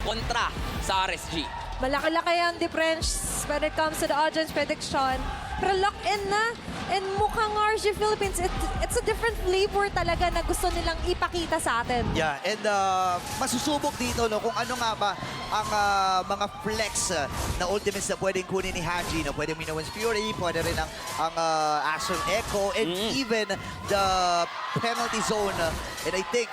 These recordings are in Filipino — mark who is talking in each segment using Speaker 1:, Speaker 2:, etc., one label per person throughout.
Speaker 1: kontra sa RSG.
Speaker 2: Malaki-laki ang difference when it comes to the audience prediction. Pero lock-in na. And mukhang RSG Philippines, it's a different flavor talaga na gusto nilang ipakita sa atin.
Speaker 3: Yeah, and masusubok dito no, kung ano nga ba ang mga flex na ultimates na pwedeng kunin ni Haji, na pwedeng Minowan's Fury, pwede rin ang Astral Echo, and even the penalty zone. And I think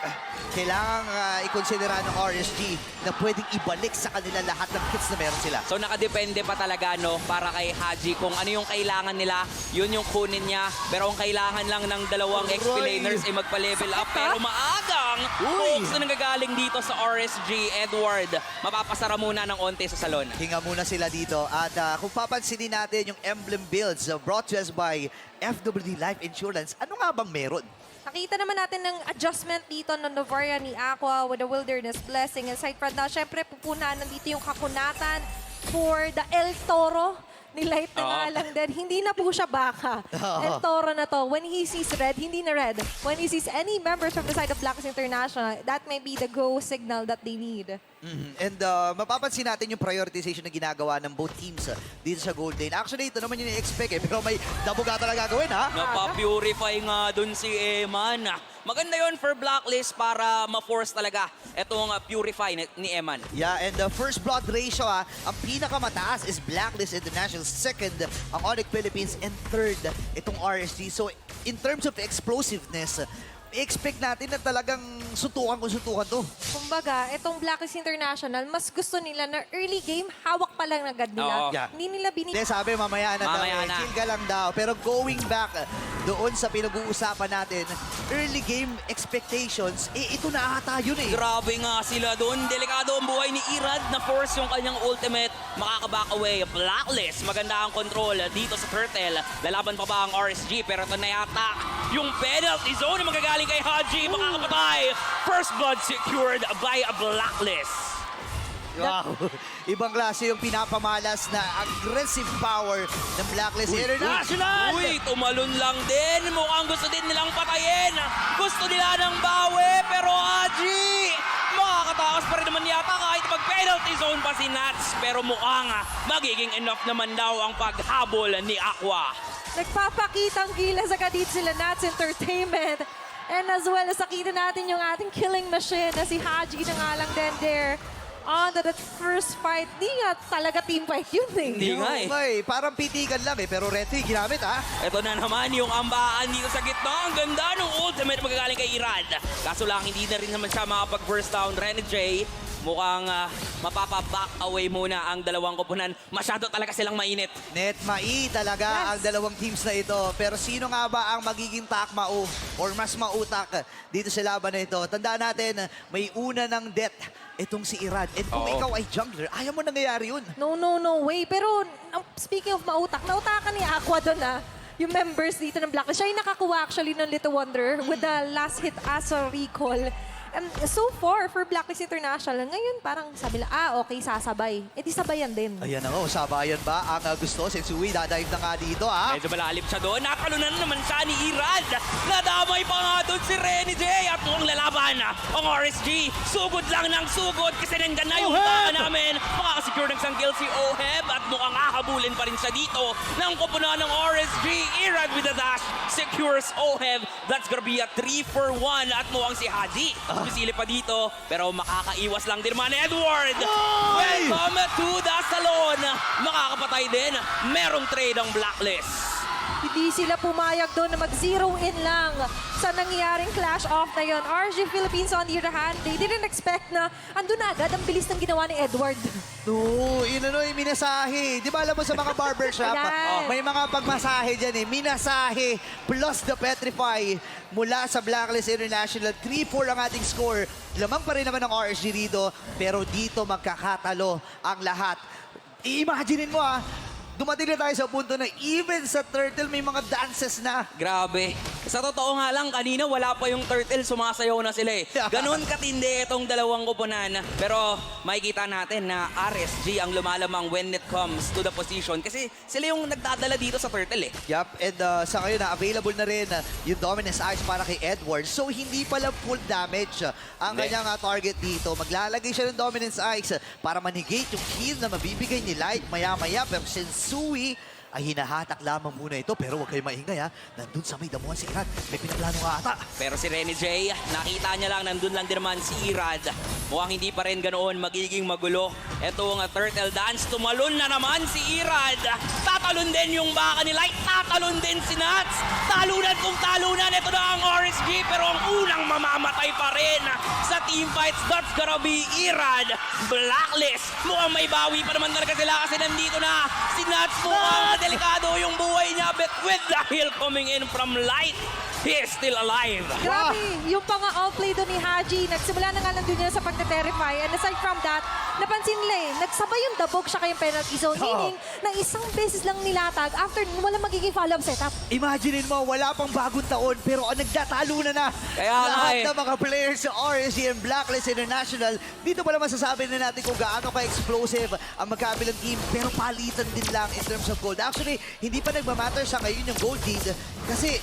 Speaker 3: kailangan i-considera ng RSG na pwedeng ibalik sa kanila lahat ng kits na meron sila.
Speaker 1: So nakadepende pa talaga no para kay Haji kung ano yung kailangan nila, yun yung kunin niya. Pero ang kailangan lang ng dalawang XP laners ay magpa-level up. Pero maagang hooks na nanggagaling dito sa RSG. Edward, mapapasara muna ng onte sa salon.
Speaker 3: Hinga muna sila dito. At kung papansinin natin yung emblem builds brought to us by FWD Life Insurance, ano nga bang meron?
Speaker 2: Nakita naman natin ng adjustment dito ng Novaria ni Aqua with the Wilderness Blessing. Aside from that, syempre pupunan nandito yung kakunatan for the El Toro. Nilight na nga lang din. Hindi na po siya baka. El Toro na to. When he sees red, hindi na red. When he sees any members from the side of Blacklist International, that may be the go signal that they need.
Speaker 3: And mapapansin natin yung prioritization na ginagawa ng both teams dito sa Gold Lane. Actually, ito naman yung i-expect pero may dabuga talaga gagawin ha.
Speaker 1: Napapurify nga dun si Eman. Maganda yon for Blacklist para ma-force talaga itong purify ni Eman.
Speaker 3: Yeah, and the first blood ratio ang pinakamataas is Blacklist International, second ang Onyx Philippines, and third itong RSG. So in terms of explosiveness, i-expect natin na talagang sutukan kung sutukan to.
Speaker 2: Kumbaga, itong Blacklist International, mas gusto nila na early game, hawak pa lang agad nila.
Speaker 1: Oo.
Speaker 3: Yeah.
Speaker 2: Hindi nila
Speaker 3: Hindi, sabi mamaya na
Speaker 1: Mamaya
Speaker 3: daw,
Speaker 1: na.
Speaker 3: chill ka lang daw. Pero going back doon sa pinag-uusapan natin, early game expectations, ito na ata yun eh.
Speaker 1: Grabe nga sila doon. Delikado ang buhay ni Irad na force yung kanyang ultimate. Makaka-back away. Blacklist. Maganda ang control dito sa Turtle. Lalaban pa ba ang RSG? Pero ito na yata yung penalty zone na magagaling kay Haji. Makakapatay. First blood secured by a Blacklist.
Speaker 3: Wow. Ibang klase yung pinapamalas na aggressive power ng Blacklist International.
Speaker 1: Uy, tumalon lang din. Mukhang gusto din nilang patayin. Gusto nila ng bawi. Pero Haji, makakatakas pa rin naman yata kahit mag-penalty zone pa si Nats. Pero mukhang magiging enough naman daw ang paghabol ni Aqua.
Speaker 2: Nagpapakitang gilas agad dito sila Nats Entertainment. And as well as nakita natin yung ating killing machine na si Haji na nga lang din there. On that first fight, di nga talaga team fight yun eh.
Speaker 1: Hindi nga eh.
Speaker 3: Okay, parang pitikan lang pero reto yung ginamit
Speaker 1: Ito na naman yung ambaan dito sa gitna. Ang ganda ng ultimate magagaling kay Irad. Kaso lang, hindi na rin naman siya makapag-first down. Rene J, mukhang mapapa-back away muna ang dalawang koponan. Masyado talaga silang mainit.
Speaker 3: Net mai talaga ang dalawang teams na ito. Pero sino nga ba ang magiging takmao or mas mautak dito sa laban na ito? Tandaan natin, may una ng death itong si Irad. And kung ikaw ay jungler, ayaw mo nangyayari yun.
Speaker 2: No way. Pero speaking of mautak, nautakan ni Aqua doon yung members dito ng Blacklist. Siya yung nakakuha actually ng Little Wonder with the last hit as a recall. And so far, for Blacklist International, ngayon parang sabi lang, okay, sasabay. Eh di sabayan din.
Speaker 3: Ayan na nga, sabayan ba ang gusto? Sensui, dadive na nga dito
Speaker 1: Medyo malalim siya doon. Nakalunan naman siya ni Irad. Nadamay pa nga doon si Rene J. At mukhang lalaban ang RSG. Sugod lang ng sugod kasi nandyan na yung tahan namin. Makakasecure ng isang kill si Oheb. At mukhang hahabulin pa rin siya dito ng koponan ng RSG. Irad with the dash secures Oheb. That's gonna be a 3-for-1. At mukhang si Haji. Pisilip pa dito. Pero makakaiwas lang din naman Edward. Welcome to the salon. Makakapatay din. Merong trade ang Blacklist.
Speaker 2: Hindi sila pumayag doon na mag-zero in lang sa nangyaring clash off na yon. RSG Philippines on the other hand, they didn't expect na andun na agad ang bilis ng ginawa ni Edward.
Speaker 3: No, yun yung minasahe. Di ba alam mo sa mga barbershop,
Speaker 2: Yan.
Speaker 3: may mga pagmasahe dyan minasahe plus the petrify mula sa Blacklist International. 3-4 ang ating score. Lamang pa rin naman ng RSG dito, pero dito magkakatalo ang lahat. I-imaginein mo dumating na tayo sa punto na even sa Turtle may mga dances na.
Speaker 1: Grabe. Sa totoo nga lang, kanina wala pa yung turtle, sumasayaw na sila eh. Ganon katindi itong dalawang kupunan. Pero makikita natin na RSG ang lumalamang when it comes to the position. Kasi sila yung nagdadala dito sa turtle eh.
Speaker 3: Yup, and sa ngayon na available na rin yung Dominance Eyes para kay Edward. So hindi pala full damage ang
Speaker 1: Hindi.
Speaker 3: kanyang target dito. Maglalagay siya ng Dominance Eyes para manigate yung heal na mabibigay ni Light maya-maya. Pero Sensui ay hinahatak lamang muna ito. Pero huwag kayo maingay ha. Nandun sa may damuhan si Irad. May pinaplano nga ata.
Speaker 1: Pero si Renny J, nakita niya lang, nandun lang din naman si Irad. Mukhang hindi pa rin ganoon magiging magulo. Etong turtle dance, tumalon na naman si Irad. Tatalon din yung baka ni Light, tatalon din si Nats. Talunan kung talunan, ito na ang RSG. Pero ang unang mamamatay pa rin sa team fights, that's gonna be Irad. Blacklist, mukhang may bawi pa naman talaga sila kasi nandito na si Nats. Mukhang delikado yung buhay niya, but with the heal coming in from Light, he is still alive.
Speaker 2: Grabe, yung pang outplay doon ni Haji, nagsimula na nga lang doon yun sa pagte-terrify. And aside from that, napansin nila eh, nagsabay yung dabog siya kayong penalty zone. Meaning, na isang beses lang nilatag, after nun, walang magiging follow-up setup.
Speaker 3: Imaginein mo, wala pang bagong taon pero nagtatalo na.
Speaker 1: Kaya nga
Speaker 3: Lahat
Speaker 1: eh.
Speaker 3: ng mga players sa RSG and Blacklist International, dito pala masasabi na natin kung gaano ka-explosive ang magkabilang team. Pero palitan din lang in terms of gold. Actually, hindi pa nagmamatter sa ngayon yung gold lead. Kasi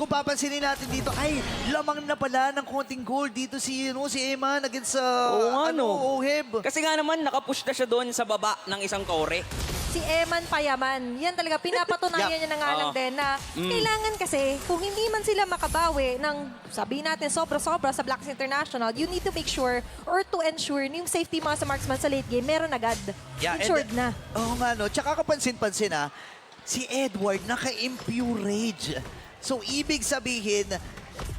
Speaker 3: kung papansinin natin dito, ay, lamang na pala ng konting gold dito si Eman against sa
Speaker 1: Oo nga, no.
Speaker 3: Oheb.
Speaker 1: Kasi nga naman, nakapush na siya doon sa baba ng isang tore.
Speaker 2: Si Eman Payaman, yan talaga, pinapatunayan niya na nga lang
Speaker 1: Oo.
Speaker 2: din na kailangan kasi, kung hindi man sila makabawi ng, sabihin natin, sobra-sobra sa Blacks International, you need to make sure or to ensure na yung safety mga sa marksman sa late game, meron agad. Insured na.
Speaker 3: Oo nga, no. Tsaka kapansin-pansin si Edward naka-impure rage. So, ibig sabihin,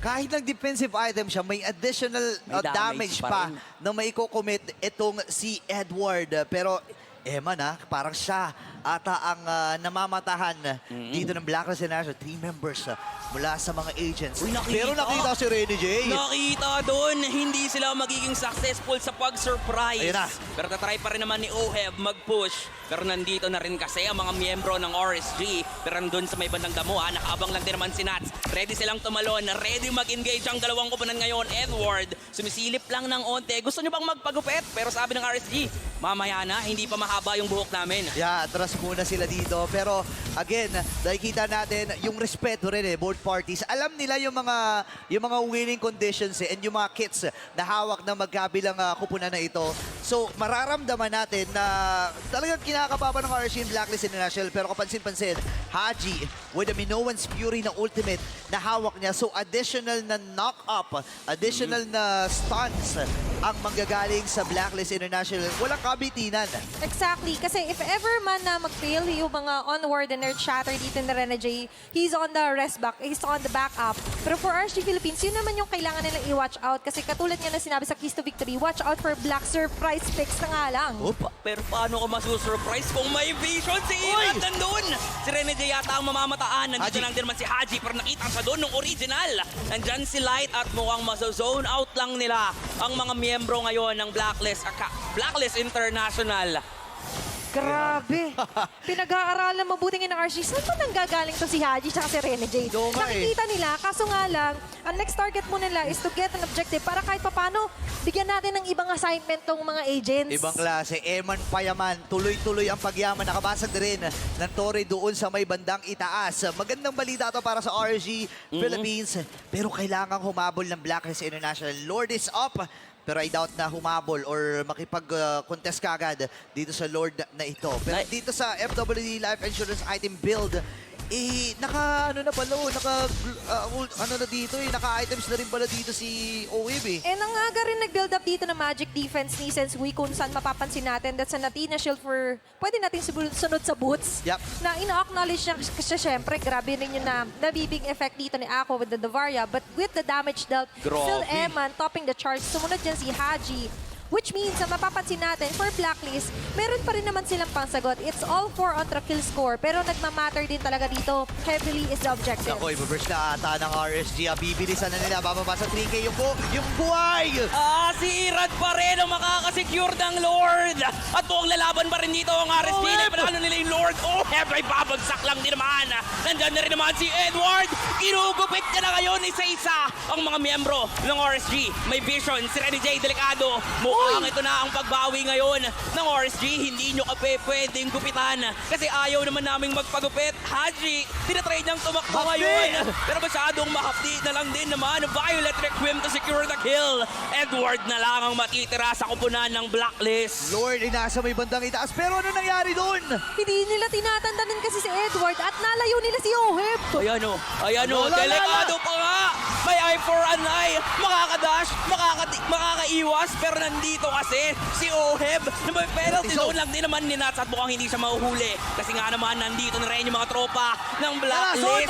Speaker 3: kahit ng defensive item siya, may additional
Speaker 1: May
Speaker 3: damage
Speaker 1: damage pa
Speaker 3: pa
Speaker 1: rin.
Speaker 3: na may commit itong si Edward. Pero, Eman parang siya ata ang namamatahan dito ng Blacklist International. 3 members mula sa mga agents.
Speaker 1: Uy, nakita.
Speaker 3: Pero nakita si Renny J.
Speaker 1: Nakita doon, hindi sila magiging successful sa pag-surprise.
Speaker 3: Ayun na.
Speaker 1: Pero tatry pa rin naman ni Oheb mag-push. Pero nandito na rin kasi ang mga miyembro ng RSG. Pero nandun sa may bandang damuhan, nakaabang lang din naman si Nats. Ready silang tumalon, ready mag-engage ang dalawang kupunan ngayon. Edward, sumisilip lang ng onte. Gusto nyo bang magpagupit? Pero sabi ng RSG, mamaya na, hindi pa mahaba yung buhok namin.
Speaker 3: Yeah, atras muna sila dito. Pero again, nakikita natin yung respeto rin both parties. Alam nila yung mga winning conditions and yung mga kits na hawak ng magkabilang kupunan na ito. So, mararamdaman natin na talagang kinakapapa ng RSG and Blacklist International. Pero kapansin-pansin, Haji with a Minoan's Fury na ultimate na hawak niya. So, additional na knock-up, additional na stuns ang manggagaling sa Blacklist International. Walang kabitinan.
Speaker 2: Exactly. Kasi if ever man na mag-fail yung mga onward and earth shatter dito na Renny J, he's on the rest back, he's on the backup. Pero for RSG Philippines, yun naman yung kailangan nilang i-watch out. Kasi katulad nga na sinabi sa Keys to Victory, watch out for Black Surprise picks na nga lang.
Speaker 1: Opa, pero paano ka masusurprise kung may vision si Irad
Speaker 3: Uy!
Speaker 1: nandun? Si Renny J yata ang mamamataan. Nandito
Speaker 3: Haji.
Speaker 1: lang din naman si Haji pero nakita sa doon ng original. Nandyan si Light at mukhang maso-zone out lang nila ang mga miyembro ngayon ng Blacklist International.
Speaker 2: Grabe. Pinag-aaralan mabuti nga ng RSG. Saan ba nanggagaling to si Haji at si Renny J?
Speaker 3: Oo nga
Speaker 2: Nakikita nila, kaso nga lang, ang next target mo nila is to get an objective para kahit papano, bigyan natin ng ibang assignment tong mga agents.
Speaker 3: Ibang klase, Eman Payaman, tuloy-tuloy ang pagyaman. Nakabasag din ng Torre doon sa may bandang itaas. Magandang balita to para sa RSG Philippines. Pero kailangang humabol ng Blacklist International. Lord is up. Pero I doubt na humabol or makipag-contest kagad dito sa Lord na ito. Pero dito sa FWD Life Insurance Item Build, naka-ano na pala, naka-items na rin pala dito si OEB
Speaker 2: Nangaga rin nag-build up dito ng Magic Defense ni Sensui kung saan mapapansin natin that's an Athena shield for pwede natin sunod sa boots.
Speaker 3: Yep.
Speaker 2: Na ina-acknowledge niya kasi syempre grabe rin yung nabibig effect dito ni Aqua with the Dovaria but with the damage dealt,
Speaker 1: Grabe.
Speaker 2: Phil Eman topping the charts. Sumunod dyan si Haji Which means, na mapapansin natin, for Blacklist, meron pa rin naman silang pangsagot. It's all 4 on the kill score. Pero nagmamatter din talaga dito. Heavily is the objective.
Speaker 3: Ako, ibaburst na ata ng RSG. Bibilisan na nila. Bababa sa 3K yung buhay.
Speaker 1: Si Irad pa rin ang makakasecure ng Lord. At buong lalaban pa rin dito ang RSG. Panalo nila yung Lord. Ay babagsak lang din naman. Nandyan na rin naman si Edward. Ginugupit niya na ngayon isa-isa ang mga miyembro ng RSG. May vision. Si Renny J. Delicado. Mukhang ito na ang pagbawi ngayon ng RSG. Hindi nyo pwedeng gupitan. Kasi ayaw naman naming magpagupit. Haji, tinatry niyang tumakbo ngayon. Pero masyadong mahapdi na lang din naman. Violet Requiem to secure the kill. Edward na lang ang matitira sa kupunan ng Blacklist.
Speaker 3: Lord, nasa may bandang itaas. Pero ano nangyari doon?
Speaker 2: Hindi nila tinatandanan kasi si Edward at nalayo nila si Oheb.
Speaker 1: Ayan o, delikado pa nga. May eye for an eye. Makakadash, makakaiwas. Pero nandito kasi si Oheb na may penalty zone lang din naman ni Nats at mukhang hindi siya mahuhuli. Kasi nga naman nandito na rin yung mga tropa ng Blacklist.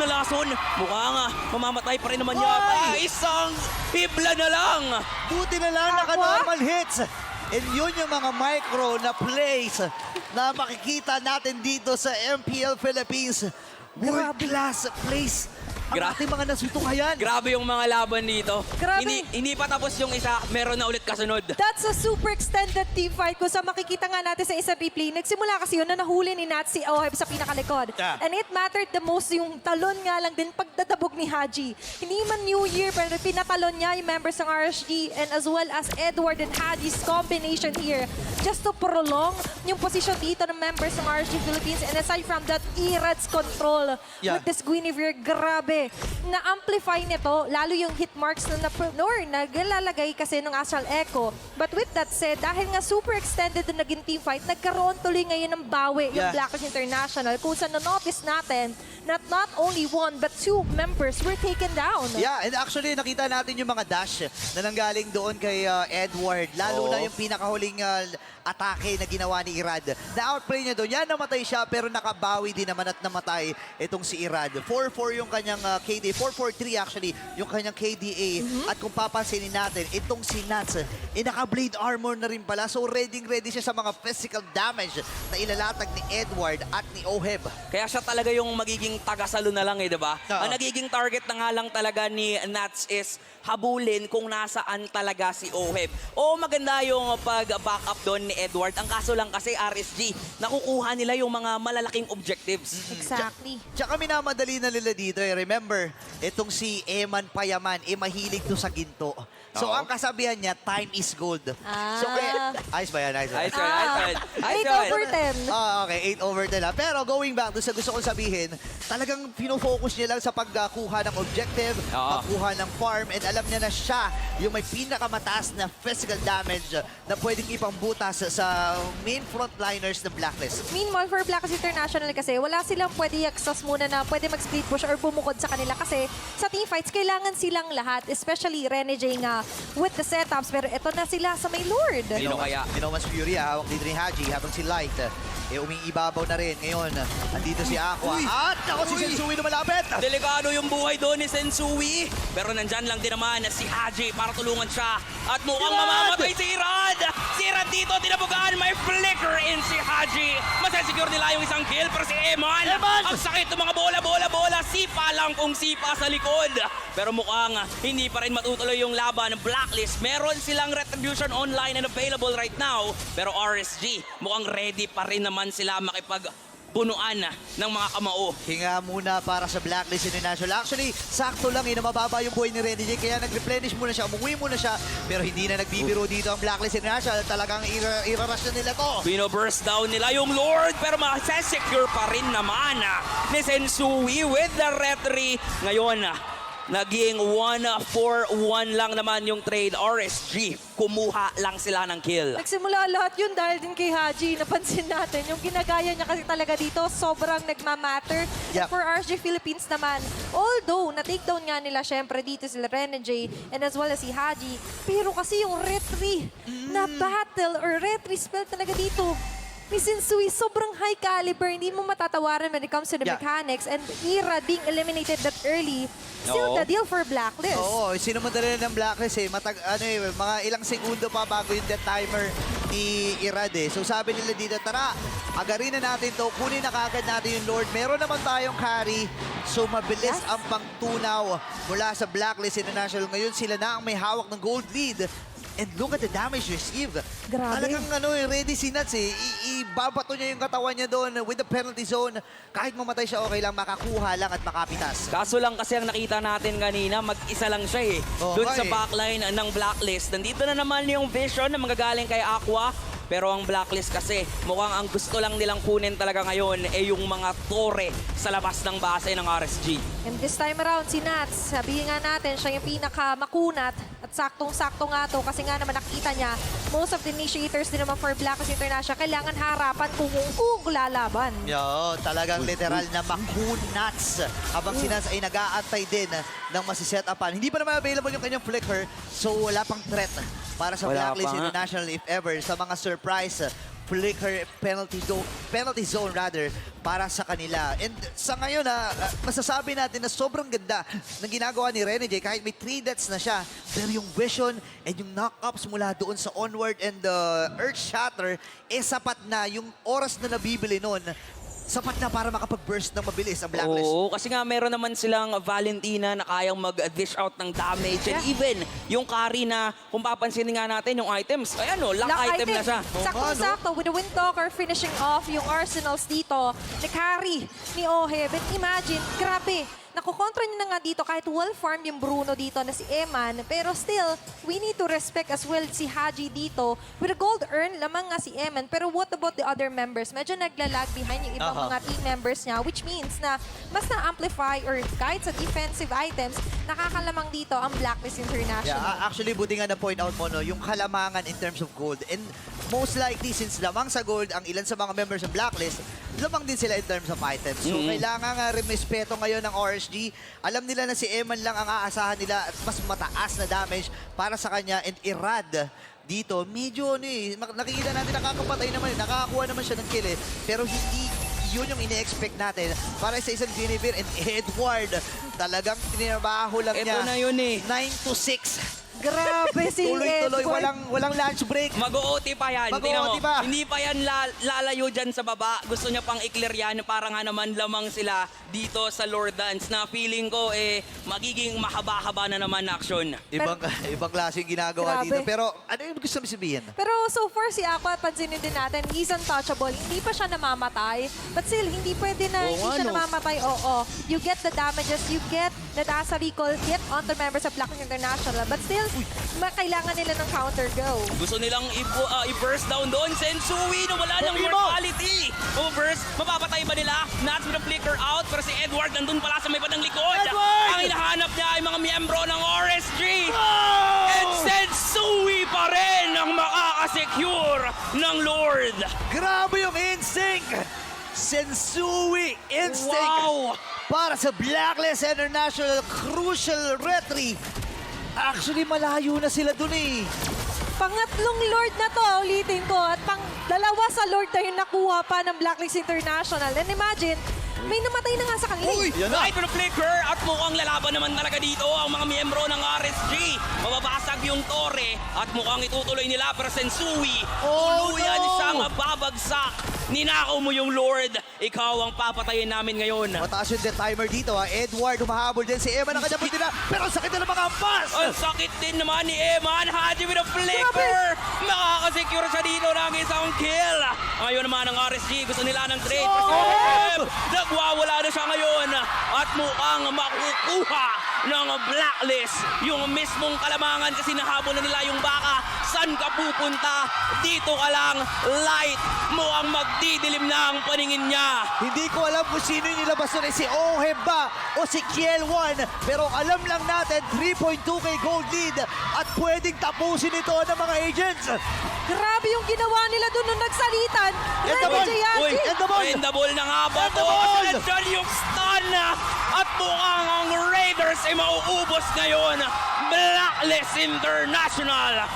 Speaker 1: Nalason. Mukhang mamamatay pa rin naman yata. Isang hibla na lang.
Speaker 3: Buti na lang naka-normal hits. And yun yung mga micro na plays na makikita natin dito sa MPL Philippines. World-class plays. Ang ating mga nasutunghayan.
Speaker 1: Grabe yung mga laban dito.
Speaker 2: Grabe.
Speaker 1: Hindi pa tapos yung isa, meron na ulit kasunod.
Speaker 2: That's a super extended team fight kung sa makikita nga natin sa isang replay. Nagsimula kasi yun na nahuli ni Nats si Oheb sa pinakalikod.
Speaker 3: Yeah.
Speaker 2: And it mattered the most yung talon nga lang din pagdadabog ni Haji. Hindi man New Year pero pinatalon niya yung members ng RSG and as well as Edward and Haji's combination here just to prolong yung position dito ng members ng RSG Philippines. And aside from that, Irad's control with this Guinevere, grabe. Na-amplify nito, lalo yung hit marks na naglalagay kasi ng Astral Echo. But with that said, dahil nga super extended na naging team fight, nagkaroon tuloy ngayon ng bawi yung Blacklist International. Kung sa na-notice natin, not only one, but 2 members were taken down.
Speaker 3: Yeah, and actually nakita natin yung mga dash na nanggaling doon kay Edward. Lalo na yung pinakahuling atake na ginawa ni Irad. Na-outplay niya doon. Yan, namatay siya pero nakabawi din naman at namatay itong si Irad. 4-4 yung kanyang KDA. 4-4-3 actually yung kanyang KDA. At kung papansinin natin, itong si Nats, naka-blade armor na rin pala. So ready siya sa mga physical damage na ilalatag ni Edward at ni Oheb.
Speaker 1: Kaya siya talaga yung magiging tagasalo na lang di ba?
Speaker 3: Oo.
Speaker 1: Ang nagiging target na nga lang talaga ni Nats is habulin kung nasaan talaga si Oheb. Maganda yung pag-back up doon ni Edward. Ang kaso lang kasi RSG, nakukuha nila yung mga malalaking objectives.
Speaker 2: Exactly.
Speaker 3: Tsaka minamadali na nila dito eh. Remember, itong si Eman Payaman, mahilig to sa ginto. So
Speaker 1: Oo.
Speaker 3: ang kasabihan niya, time is gold. So ayos ba yan? Ayos ba yan?
Speaker 1: Ayos
Speaker 2: 8 over 10.
Speaker 3: Okay, 8/10 na. Pero going back doon sa gusto kong sabihin, talagang pinofocus niya lang sa pagkuha ng objective,
Speaker 1: Oo.
Speaker 3: pagkuha ng farm, and alam niya na siya yung may pinakamataas na physical damage na pwedeng ipangbutas sa main frontliners ng Blacklist.
Speaker 2: Meanwhile, for Blacklist International kasi, wala silang pwede i-access muna na pwede mag-split push or bumukod sa kanila kasi sa team fights, kailangan silang lahat, especially Renny J nga with the setups. Pero ito na sila sa may Lord.
Speaker 1: Sino kaya?
Speaker 3: Dinomas Fury, hawak dito ni Haji, habang si Light, umiibabaw na rin. Ngayon, andito si Aqua. At ako si Sensui na malapit.
Speaker 1: Delikado yung buhay doon ni Sensui. Pero nandyan lang din naman si Haji para tulungan siya. At mukhang mamamatay si Irad. Si Irad dito, tinabugaan. May flicker in si Haji. Masasecure nila yung isang kill. Pero si Eman, ang sakit ng mga bola. Sipa lang kung sipa sa likod. Pero mukhang hindi pa rin matutuloy yung laban ng Blacklist. Meron silang retribution online and available right now. Pero RSG, mukhang ready pa rin naman sila makipagbunuan ng mga kamao.
Speaker 3: Hinga muna para sa Blacklist International. Actually, sakto lang na mababa yung buhay ni Renny J. Kaya nag-replenish muna siya, umuwi muna siya. Pero hindi na nagbibiro dito ang Blacklist International. Talagang irarush na nila to.
Speaker 1: Bino-burst down nila yung Lord pero masasecure pa rin naman ni Sensui with the retry. Ngayon, naging 1-4-1 lang naman yung trade. RSG, kumuha lang sila ng kill.
Speaker 2: Nagsimula lahat yun dahil din kay Haji. Napansin natin, yung ginagaya niya kasi talaga dito, sobrang nagmamatter.
Speaker 3: Yep.
Speaker 2: For RSG Philippines naman, although na-takedown nga nila syempre dito sila Renny J and as well as si Haji, pero kasi yung retry na battle or retry spell talaga dito, ni Sensui, sobrang high caliber. Hindi mo matatawaran when it comes to the
Speaker 3: Yeah.
Speaker 2: mechanics. And Ira being eliminated that early, still
Speaker 1: Oo.
Speaker 2: the deal for Blacklist.
Speaker 3: Oo, sinumanda rin ng Blacklist eh. Mga ilang segundo pa bago yung death timer ni Irad eh. So sabi nila dito, tara, agarin na natin to, kunin na kagad natin yung Lord. Meron naman tayong carry. So mabilis
Speaker 2: Yes.
Speaker 3: ang pangtunaw mula sa Blacklist International. Ngayon sila na ang may hawak ng gold lead. And look at the damage received.
Speaker 2: Grabe.
Speaker 3: Talagang ready si Nuts eh. Ibabato niya yung katawan niya doon with the penalty zone. Kahit mamatay siya, okay lang, makakuha lang at makapitas.
Speaker 1: Kaso lang kasi ang nakita natin kanina, mag-isa lang siya eh.
Speaker 3: Oo
Speaker 1: Doon
Speaker 3: nga
Speaker 1: sa
Speaker 3: eh.
Speaker 1: backline ng Blacklist. Nandito na naman yung vision na manggagaling kay Aqua. Pero ang Blacklist kasi, mukhang ang gusto lang nilang kunin talaga ngayon ay yung mga tore sa labas ng base ng RSG.
Speaker 2: And this time around, si Nats, sabihin nga natin, siya yung pinaka-makunat at saktong-sakto nga to kasi nga naman nakita niya, most of the initiators din naman for Blacklist International, kailangan harapan kung lalaban.
Speaker 3: Yo, talagang literal na makunats. Habang si Nats ay nag-aantay din ng masiset upan. Hindi pa naman available yung kanyang flicker, so wala pang threat para sa
Speaker 1: Wala
Speaker 3: Blacklist
Speaker 1: pa nga.
Speaker 3: International if ever sa mga surprise flicker penalty zone rather para sa kanila. And sa ngayon masasabi natin na sobrang ganda ng ginagawa ni Rene J kahit may 3 deaths na siya. Pero yung vision and yung knock-ups mula doon sa onward and earth shatter sapat na yung oras na nabibili nun. Sapat na para makapag-burst ng mabilis ang Blacklist.
Speaker 1: Oo, kasi nga meron naman silang Valentina na kayang mag-dish out ng damage. And
Speaker 2: Yeah.
Speaker 1: even yung carry na, kung papansinin nga natin yung items, ayan o, lock item na siya.
Speaker 2: Sakto-sakto, with the Windtalker finishing off yung arsenals dito, na-carry ni Oheb. And imagine, grabe, nakukontra niya na nga dito kahit well-farmed yung Bruno dito na si Eman. Pero still, we need to respect as well si Haji dito. With a gold earn, lamang nga si Eman. Pero what about the other members? Medyo naglalag behind yung ibang mga team members niya, which means na mas na-amplify or kahit sa defensive items, nakakalamang dito ang Blacklist International.
Speaker 3: Yeah, actually, buti nga na-point out mo, no, yung kalamangan in terms of gold. And most likely, since lamang sa gold, ang ilan sa mga members ng Blacklist, lamang din sila in terms of items. So, kailangan nga respeto ngayon ng RSG. Alam nila na si Eman lang ang aasahan nila at mas mataas na damage para sa kanya. And Irad dito, medyo, nakikita natin nakakapatay naman, nakakakuha naman siya ng kill eh. Pero hindi yun yung ine-expect natin para sa isang Guinevere and Edward. Talagang tinabaho lang niya.
Speaker 1: Ito na yun eh.
Speaker 3: 9 to 6.
Speaker 2: Grabe si
Speaker 3: Tuloy-tuloy,
Speaker 2: Edward.
Speaker 3: walang lunch break.
Speaker 1: Mag-OT pa yan.
Speaker 3: Mag-OT
Speaker 1: Tingnan mo,
Speaker 3: pa.
Speaker 1: hindi pa yan lalayo dyan sa baba. Gusto niya pang i-clear yan. Para nga naman lamang sila dito sa Lord Dance na feeling ko magiging mahaba-haba na naman na action.
Speaker 3: Ibang klase yung ginagawa
Speaker 2: Grabe.
Speaker 3: dito. Pero ano yung gusto mo sabihin?
Speaker 2: Pero so far si Aqua, pansinin din natin, he's untouchable. Hindi pa siya namamatay. But still, hindi pwede na
Speaker 1: Oo
Speaker 2: hindi
Speaker 1: nga,
Speaker 2: siya
Speaker 1: no?
Speaker 2: namamatay. Oo. You get the damages, you get the Dasa recall, get onto members of Blacklist International. But still, kailangan nila ng counter go.
Speaker 1: Gusto nilang i-burst down doon. Sensui na wala ng mortality. Burst, mapapatay ba nila? Nats with a flicker out. Pero si Edward nandun pala sa may bandang likod.
Speaker 3: Edward!
Speaker 1: Ang hinahanap niya ay mga miyembro ng RSG. And Sensui pa rin ang makakasecure ng Lord.
Speaker 3: Grabe yung instinct! Sensui instinct
Speaker 1: Wow!
Speaker 3: para sa Blacklist International Crucial Retry. Actually, malayo na sila dun eh.
Speaker 2: Pangatlong Lord na to, ulitin ko. At dalawa sa Lord na yung nakuha pa ng Blacklist International. And imagine, may namatay na nga sa kanila.
Speaker 3: Yan na.
Speaker 1: Right to the flicker at mukhang lalaban naman talaga dito ang mga miyembro ng RSG. Mababasag yung Torre at mukhang itutuloy nila pero Sensui.
Speaker 3: Oh,
Speaker 1: Tuluyan
Speaker 3: no!
Speaker 1: siyang babagsak. Ninakaw mo yung Lord. Ikaw ang papatayin namin ngayon.
Speaker 3: Mataas yung death timer dito ha. Edward humahabol din. Si Emma nakanyabot din na. Pero ang sakit na ng mga ampas!
Speaker 1: Ang sakit din naman ni Eman. Haji with a flicker. Makakasecure siya dito ng isang kill. Ngayon naman ang RSG. Gusto nila ng trade.
Speaker 3: Oh!
Speaker 1: Nagwawala na siya ngayon. At mukhang makukuha ng Blacklist yung mismong kalamangan kasi nahabol na nila yung baka. Saan ka pupunta? Dito ka lang. Light mo ang magdidilim na ang paningin niya.
Speaker 3: Hindi ko alam kung sino yung nilabas nun, si Oheb ba o si Kiel 1. Pero alam lang natin, 3.2k gold lead at pwedeng tapusin ito ng mga agents.
Speaker 2: Grabe yung ginawa nila doon nung nagsalitan.
Speaker 3: And the ball!
Speaker 1: Uy,
Speaker 3: And the ball!
Speaker 1: and the ball na nga ba
Speaker 3: And the
Speaker 1: to?
Speaker 3: ball!
Speaker 1: Nandiyan yung stun at mukhang ang Raiders ay mauubos ngayon. Blacklist International.